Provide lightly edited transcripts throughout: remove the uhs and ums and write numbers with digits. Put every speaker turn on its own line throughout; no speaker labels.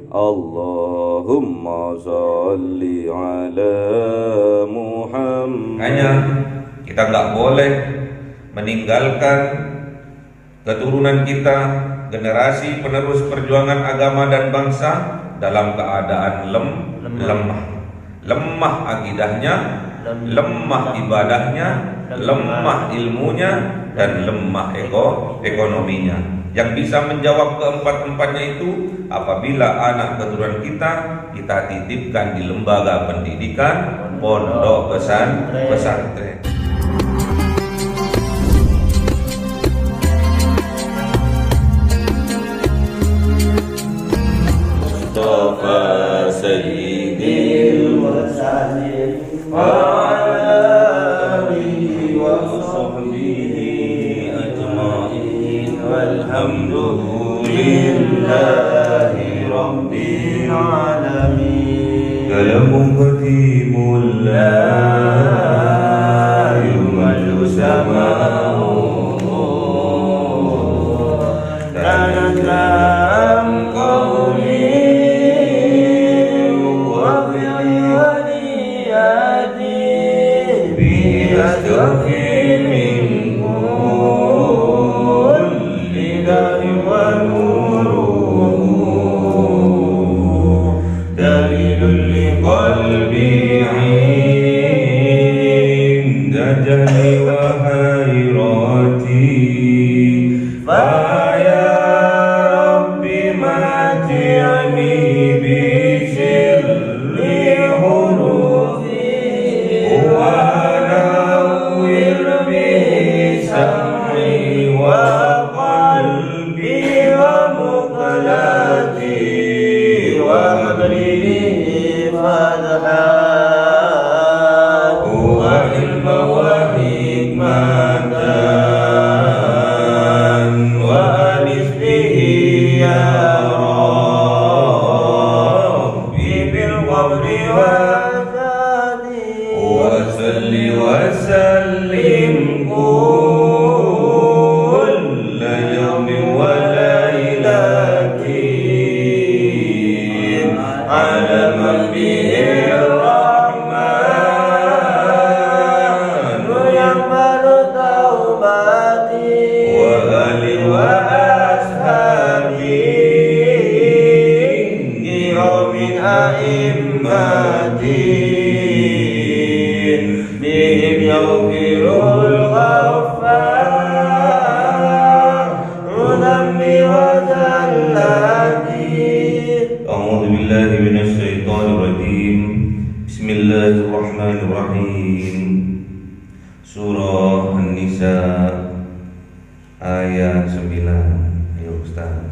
Allahumma sholli ala Muhammad.
Hanya kita nggak boleh meninggalkan keturunan kita, generasi penerus perjuangan agama dan bangsa dalam keadaan lemah akidahnya, lemah ibadahnya, lemah ilmunya, dan lemah ekonominya. Yang bisa menjawab keempat-empatnya itu apabila anak keturunan kita titipkan di lembaga pendidikan, pondok pesantren.
Mustafa Sayyidil Mursalin wa ala alihi wa sahbihi ajma'in walhamdulillahi rabbil alamin. Kalamu qatimul la yumallu sama'u tanakam qawli wa bi'iyadi bi'astafin min kulli dari wa nuruhu dalilul liqalbi inda jahli wa hayrati faya rabbi mati'ani bisilli hurufi wa nawwir bihi sam'i wa qalbi wa muqlati wa habli fadhat wa ilma wa hikmatan wa anis bihi ya Rabbi bil qabri wa zadi wa salli wa sallim kulla yawmin wa laylatin ala man bihi rahman yaqbalu taubati wa ali wa ashabi min a'immatin bihim yaghfirul ghaffar dhanbi wa zallati. A'udzu billahi minasy syaithanir rajim. Bismillahirrahmanirrahim. Surah An-Nisa ayat 9. Ayo Ustaz.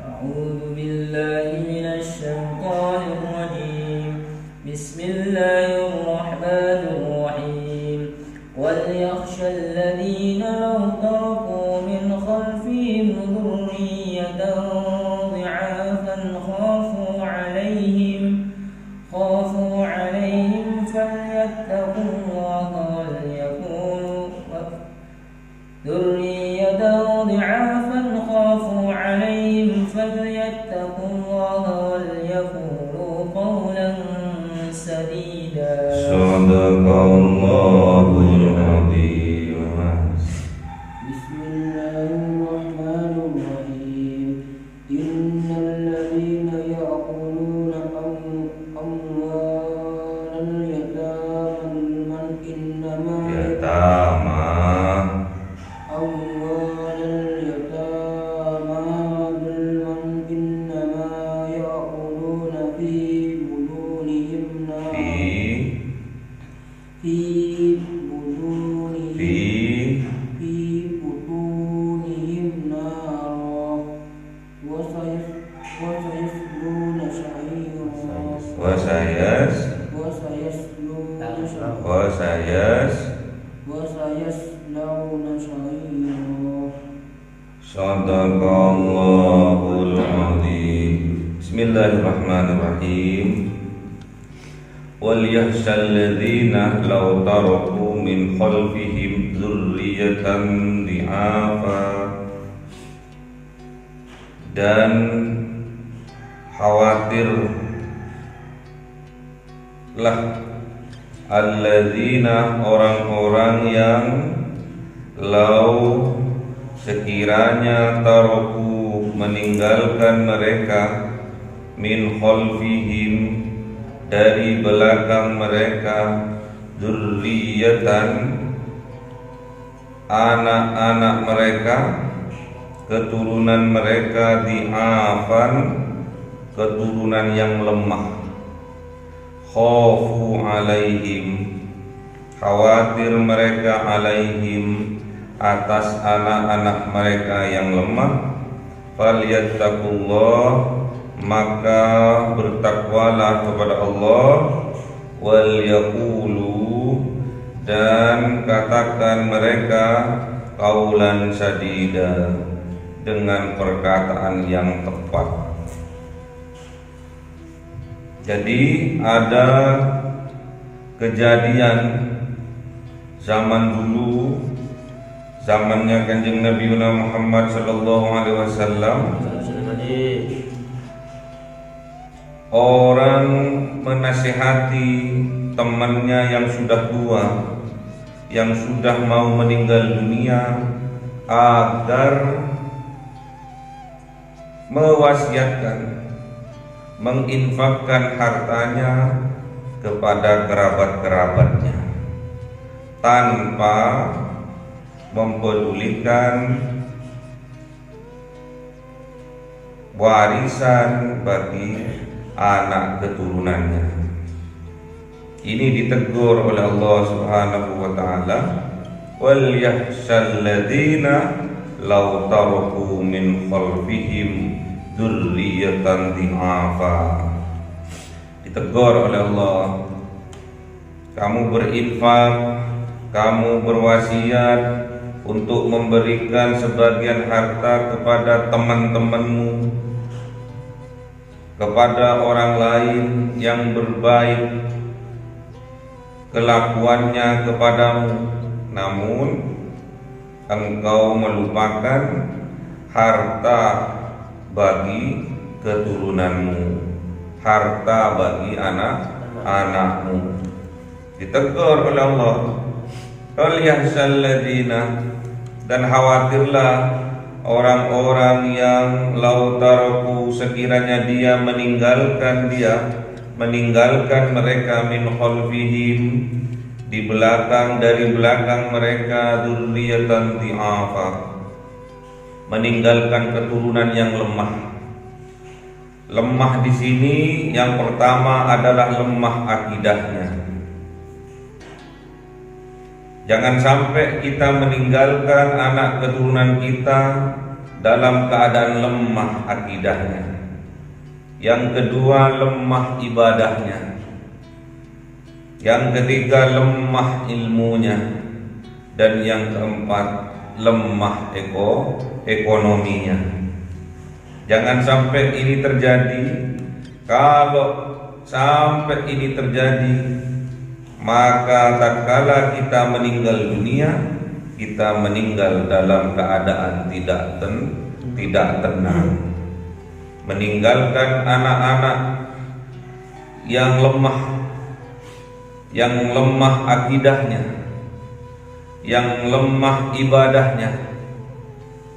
أعوذ بالله من الشيطان الرجيم بسم الله الرحمن الرحيم وليخشى الذين لو تركوا من خلفهم ذرية ضعافا خافوا عليهم فليتقوا الله وليقولوا ذرية ضعافا خافوا عليهم فليتقوا الله وليقولوا قولا سديدا.
Sadaqallahul azim.
بسم الله الرحمن الرحيم إن الذين يأكلون أموال اليتامى إنما
Yatama
أموال اليتامى ظلما إنما يأكلون في بطونهم نارا
fi
في بطونهم نارا وسيصلون سعيرا وسيصلون سعيرا.
Sadaqallahul azim. Bismillahirrahmanirrahim. وَلْيَخْشَى الَّذِينَ لَوْ تَرَكُوا مِنْ خَلْفِهِمْ ذُرِّيَّةً ضِعَافًا. Dan
khawatirlah alladzina orang-orang yang lau sekiranya taroku meninggalkan mereka min khalfihim dari belakang mereka dzurriyyatan anak-anak mereka, keturunan mereka di'afan, keturunan yang lemah. Khafu alaihim, khawatir mereka alaihim, atas anak-anak mereka yang lemah. Falyattaqullah, maka bertakwalah kepada Allah. Wal yaqulu, dan katakan mereka qaulan sadida, dengan perkataan yang tepat. Jadi ada kejadian zaman dulu, zamannya Kanjeng Nabi Muhammad sallallahu alaihi wasallam, orang menasihati temannya yang sudah tua, yang sudah mau meninggal dunia, agar mewasiatkan, menginfakkan hartanya kepada kerabat-kerabatnya tanpa mempedulikan warisan bagi anak keturunannya. Ini ditegur oleh Allah Subhanahu wa taala, wal yahshal ladzina law taraku min khalfihim dzurriyyatan dhi'afa. Ditegur oleh Allah, kamu berinfak, kamu berwasiat untuk memberikan sebagian harta kepada teman-temanmu, kepada orang lain yang berbaik kelakuannya kepadamu, namun engkau melupakan harta bagi keturunanmu, harta bagi anak-anakmu. Ditegur oleh Allah, qul yahsal ladzina, dan khawatirlah orang-orang yang lau taraku sekiranya dia meninggalkan mereka min khalfihim di belakang, dari belakang mereka, dzurriyyatan dhi'afa, meninggalkan keturunan yang lemah. Lemah di sini yang pertama adalah lemah akidahnya. Jangan sampai kita meninggalkan anak keturunan kita dalam keadaan lemah akidahnya. Yang kedua, lemah ibadahnya. Yang ketiga, lemah ilmunya. Dan yang keempat, lemah ekonominya. Jangan sampai ini terjadi. Kalau sampai ini terjadi, maka tatkala kita meninggal dunia, kita meninggal dalam keadaan tidak tenang, meninggalkan anak-anak yang lemah akidahnya, yang lemah ibadahnya,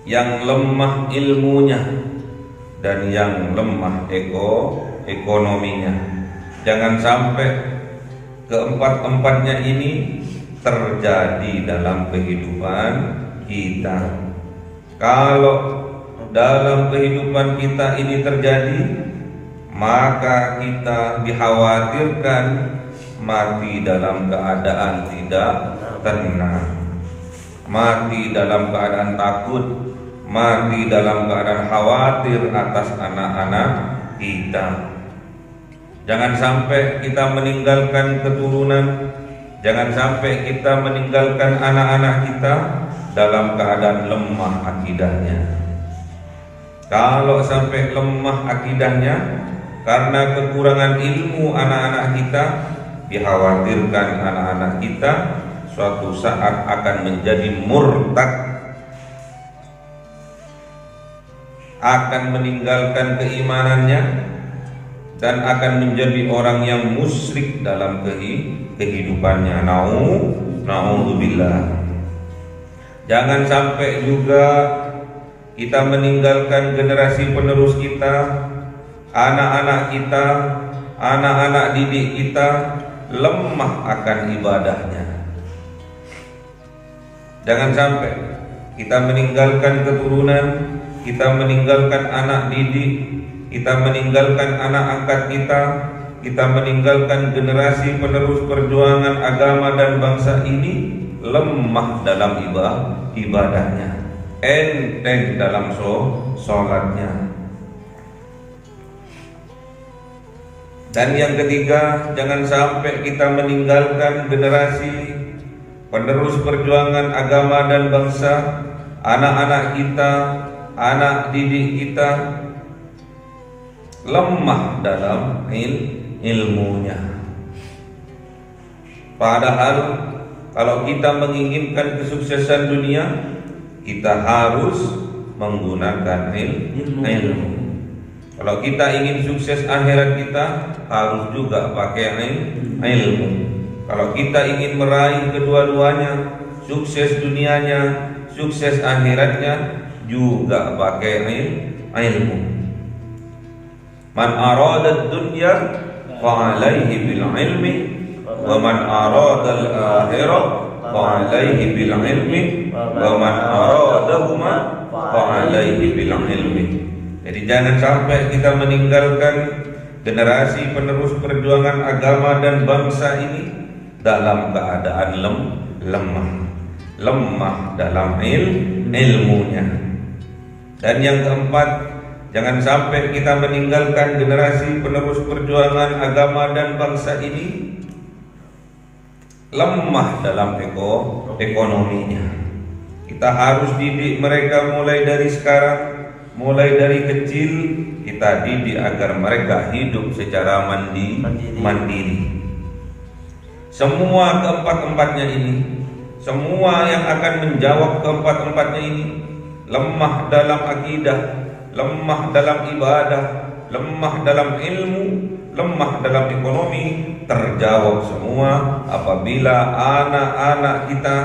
yang lemah ilmunya, dan yang lemah ekonominya. Jangan sampai keempat-empatnya ini terjadi dalam kehidupan kita. Kalau dalam kehidupan kita ini terjadi, maka kita dikhawatirkan mati dalam keadaan tidak tenang, mati dalam keadaan takut, mati dalam keadaan khawatir atas anak-anak kita. Jangan sampai kita meninggalkan keturunan, jangan sampai kita meninggalkan anak-anak kita dalam keadaan lemah akidahnya. Kalau sampai lemah akidahnya karena kekurangan ilmu anak-anak kita, dikhawatirkan anak-anak kita suatu saat akan menjadi murtad, akan meninggalkan keimanannya, dan akan menjadi orang yang musyrik dalam kehidupannya. Na'udzubillah. Jangan sampai juga kita meninggalkan generasi penerus kita, anak-anak kita, anak-anak didik kita lemah akan ibadahnya. Jangan sampai kita meninggalkan keturunan, kita meninggalkan anak didik, kita meninggalkan anak angkat kita meninggalkan generasi penerus perjuangan agama dan bangsa ini lemah dalam ibadahnya, enteng dalam sholatnya. Dan yang ketiga, jangan sampai kita meninggalkan generasi penerus perjuangan agama dan bangsa, anak-anak kita, anak didik kita lemah dalam ilmunya. Padahal kalau kita menginginkan kesuksesan dunia, kita harus menggunakan ilmu. Kalau kita ingin sukses akhirat kita, harus juga pakai ilmu. Kalau kita ingin meraih kedua-duanya, sukses dunianya, sukses akhiratnya, juga pakai ilmu. Man arada dunya fa alaihi bil ilmi wa man arada al akhirah fa alaihi bil ilmi wa man aradahuma fa alaihi bil ilmi. Jadi jangan sampai kita meninggalkan generasi penerus perjuangan agama dan bangsa ini dalam keadaan lemah dalam ilmunya. Dan yang keempat, jangan sampai kita meninggalkan generasi penerus perjuangan agama dan bangsa ini lemah dalam ekonominya. Kita harus didik mereka mulai dari sekarang, mulai dari kecil kita didik agar mereka hidup secara mandiri. Semua keempat-empatnya ini, semua yang akan menjawab keempat-empatnya ini lemah dalam akidah, lemah dalam ibadah, lemah dalam ilmu, lemah dalam ekonomi, terjawab semua apabila anak-anak kita,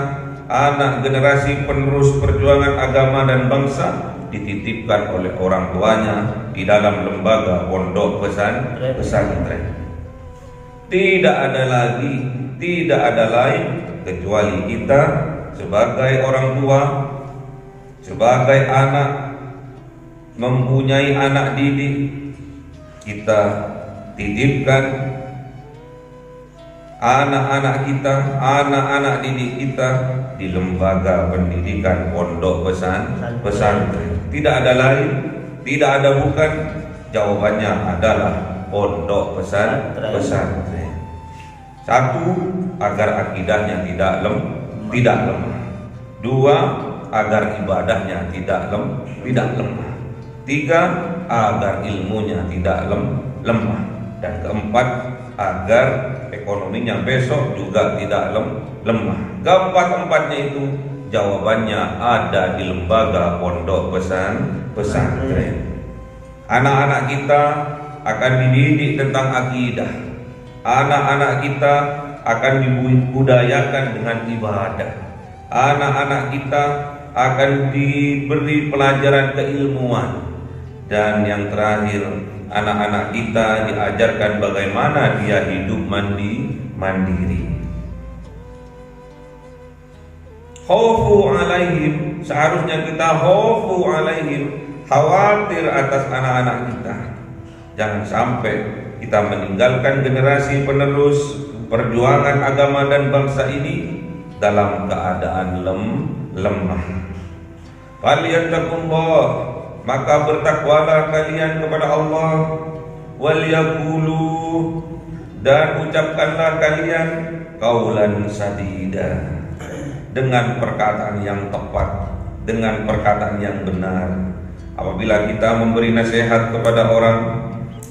anak generasi penerus perjuangan agama dan bangsa dititipkan oleh orang tuanya di dalam lembaga pondok pesantren. Tidak ada lain kecuali kita sebagai orang tua, sebagai anak, mempunyai anak didik, kita titipkan anak-anak kita, anak-anak didik kita di lembaga pendidikan pondok pesantren. Tidak ada lain, tidak ada bukan, jawabannya adalah pondok pesantren. Satu, agar akidahnya tidak lemah. Dua, agar ibadahnya tidak lemah. Tiga, agar ilmunya tidak lemah. Dan keempat, agar ekonominya besok juga tidak lemah. Keempat-empatnya itu jawabannya ada di lembaga pondok pesantren. Anak-anak kita akan dididik tentang akidah. Anak-anak kita akan dibudayakan dengan ibadah. Anak-anak kita akan diberi pelajaran keilmuan. Dan yang terakhir, anak-anak kita diajarkan bagaimana dia hidup mandiri. Khaufu alaihim, seharusnya kita khaufu alaihim, khawatir atas anak-anak kita. Jangan sampai kita meninggalkan generasi penerus perjuangan agama dan bangsa ini dalam keadaan lemah. Falyattaqullah, maka bertakwalah kalian kepada Allah. Wal yaqulu, dan ucapkanlah kalian qaulan sadida, dengan perkataan yang tepat, dengan perkataan yang benar. Apabila kita memberi nasihat kepada orang,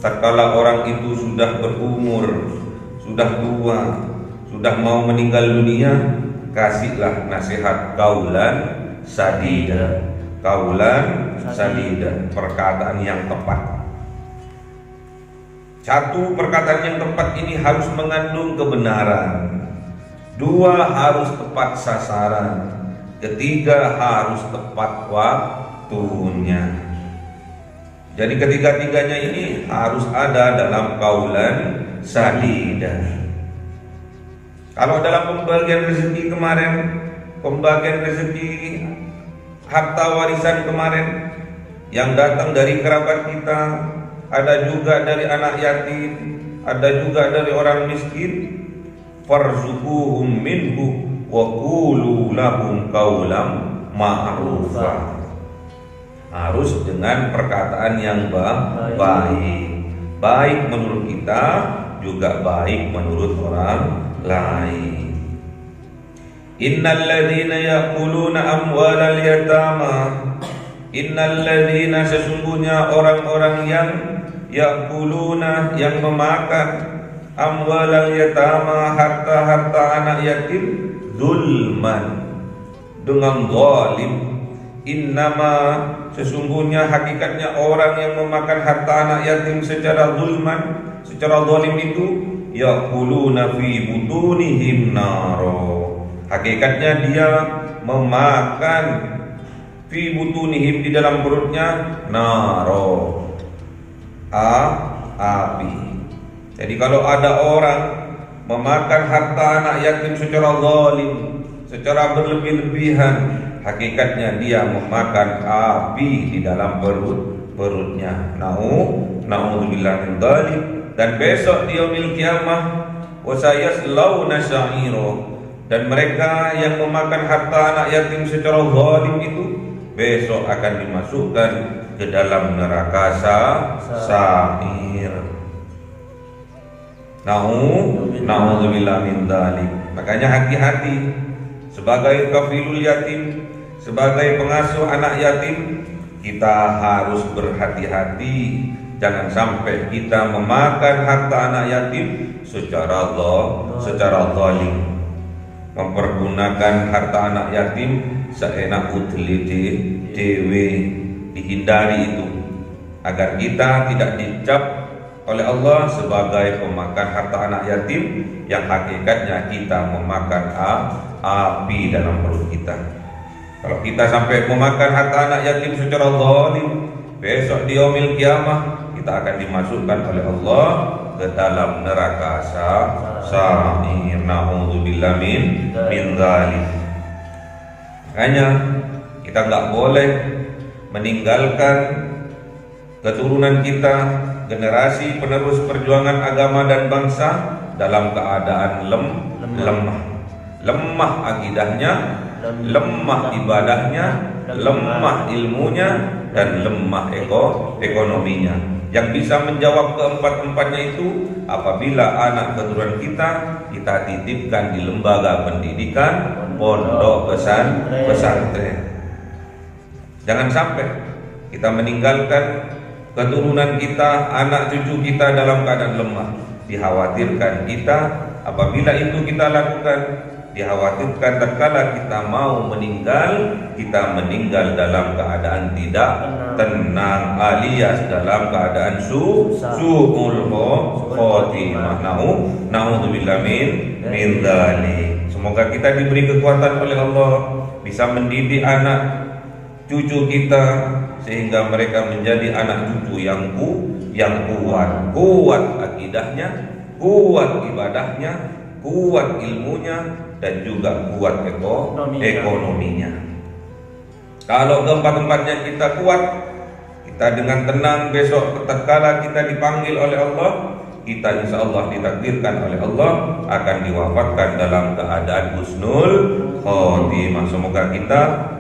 tatkala orang itu sudah berumur, sudah tua, sudah mau meninggal dunia, kasihlah nasihat qaulan sadida. Qaulan sadida, perkataan yang tepat. Satu, perkataan yang tepat ini harus mengandung kebenaran. Dua, harus tepat sasaran. Ketiga, harus tepat waktunya. Jadi ketiga-tiganya ini harus ada dalam qaulan sadidah. Kalau dalam pembagian rezeki kemarin, pembagian rezeki harta warisan kemarin, yang datang dari kerabat kita, ada juga dari anak yatim, ada juga dari orang miskin. Farzuquhum minhu wa qulu lahum qaulam ma'rufa. Harus dengan perkataan yang baik menurut kita, juga baik menurut orang lain. Innal ladzina yaquluna amwalal yatama, innal ladzina, sesungguhnya orang-orang yang yaquluna, yang memakan, amwalal yatama, harta-harta anak yatim, zulman, dengan zalim. Innama, sesungguhnya hakikatnya orang yang memakan harta anak yatim secara zulman, secara zalim itu, yaquluna fi butunihim naro, hakikatnya dia memakan fi butunihim, di dalam perutnya, naro, api. Jadi kalau ada orang memakan harta anak yatim secara zalim, secara berlebih-lebihan, hakikatnya dia memakan api di dalam perutnya. Na'udzubillah min dzalik. Dan besok di yaumil qiyamah, wa sayaslawna sa'ira, dan mereka yang memakan harta anak yatim secara zalim itu besok akan dimasukkan ke dalam neraka sa'ir. Na'udzubillah min dzalik. Makanya hati-hati sebagai kafilul yatim, sebagai pengasuh anak yatim, kita harus berhati-hati. Jangan sampai kita memakan harta anak yatim secara zalim, mempergunakan harta anak yatim seenak udli dewe. Dihindari itu agar kita tidak dicap oleh Allah sebagai pemakan harta anak yatim, yang hakikatnya kita memakan api dalam perut kita. Kalau kita sampai memakan harta anak yatim secara zalim, besok di yaumil qiyamah kita akan dimasukkan oleh Allah ke dalam neraka sa'ir. Na'udzubillah min dzalik. Makanya kita nggak boleh meninggalkan keturunan kita, generasi penerus perjuangan agama dan bangsa, dalam keadaan lemah akidahnya, lemah ibadahnya, lemah ilmunya, dan lemah ekonominya. Yang bisa menjawab keempat-empatnya itu apabila anak keturunan kita titipkan di lembaga pendidikan, pondok pesantren. Jangan sampai kita meninggalkan keturunan kita, anak cucu kita dalam keadaan lemah. Dikhawatirkan kita, apabila itu kita lakukan, dikhawatirkan tatkala kita mau meninggal, kita meninggal dalam keadaan tidak tenang, alias dalam keadaan su'ul khotimah. Na'udzubillah min dzalik. Semoga kita diberi kekuatan oleh Allah, bisa mendidik anak cucu kita sehingga mereka menjadi anak cucu yang kuat akidahnya, kuat ibadahnya, kuat ilmunya, dan juga kuat ekonominya. Kalau keempat-empatnya kita kuat, kita dengan tenang besok tatkala kita dipanggil oleh Allah, kita insya Allah ditakdirkan oleh Allah akan diwafatkan dalam keadaan husnul khotimah. Semoga kita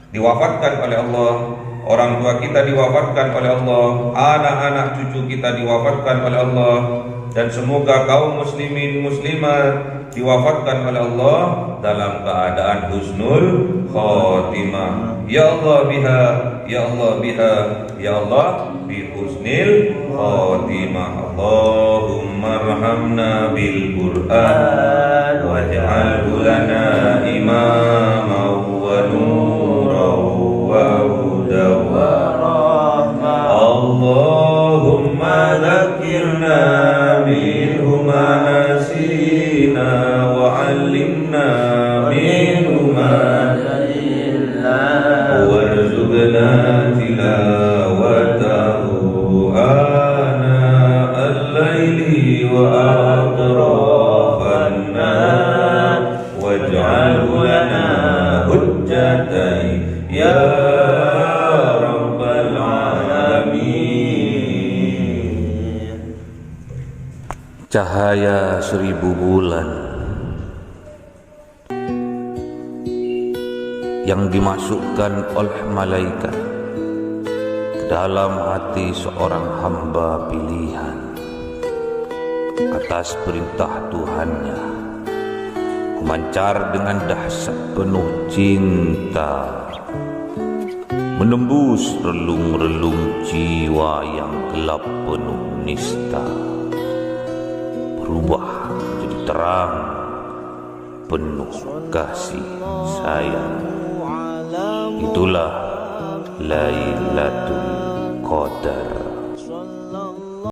diwafatkan oleh Allah, orang tua kita diwafatkan oleh Allah, anak-anak cucu kita diwafatkan oleh Allah, dan semoga kaum muslimin muslimat diwafatkan oleh Allah dalam keadaan husnul khotimah. Ya Allah biha, ya Allah biha, ya Allah bi husnil khotimah. Allahumma arhamna bil Qur'an waj'alhu lana imama wa nuran wa hudan wa rahmah. Allahumma lak ذكرنا منه ما نسينا وعلمنا منه ما جهلنا وارزقنا تلاوته آناء الليل وأطراف النهار واجعله لنا حجة يا رب العالمين.
Cahaya 1000 bulan yang dimasukkan oleh malaikat ke dalam hati seorang hamba pilihan atas perintah Tuhannya, memancar dengan dahsyat penuh cinta, menembus relung-relung jiwa yang gelap penuh nista, berubah menjadi terang penuh kasih sayang. Itulah Lailatul Qadar.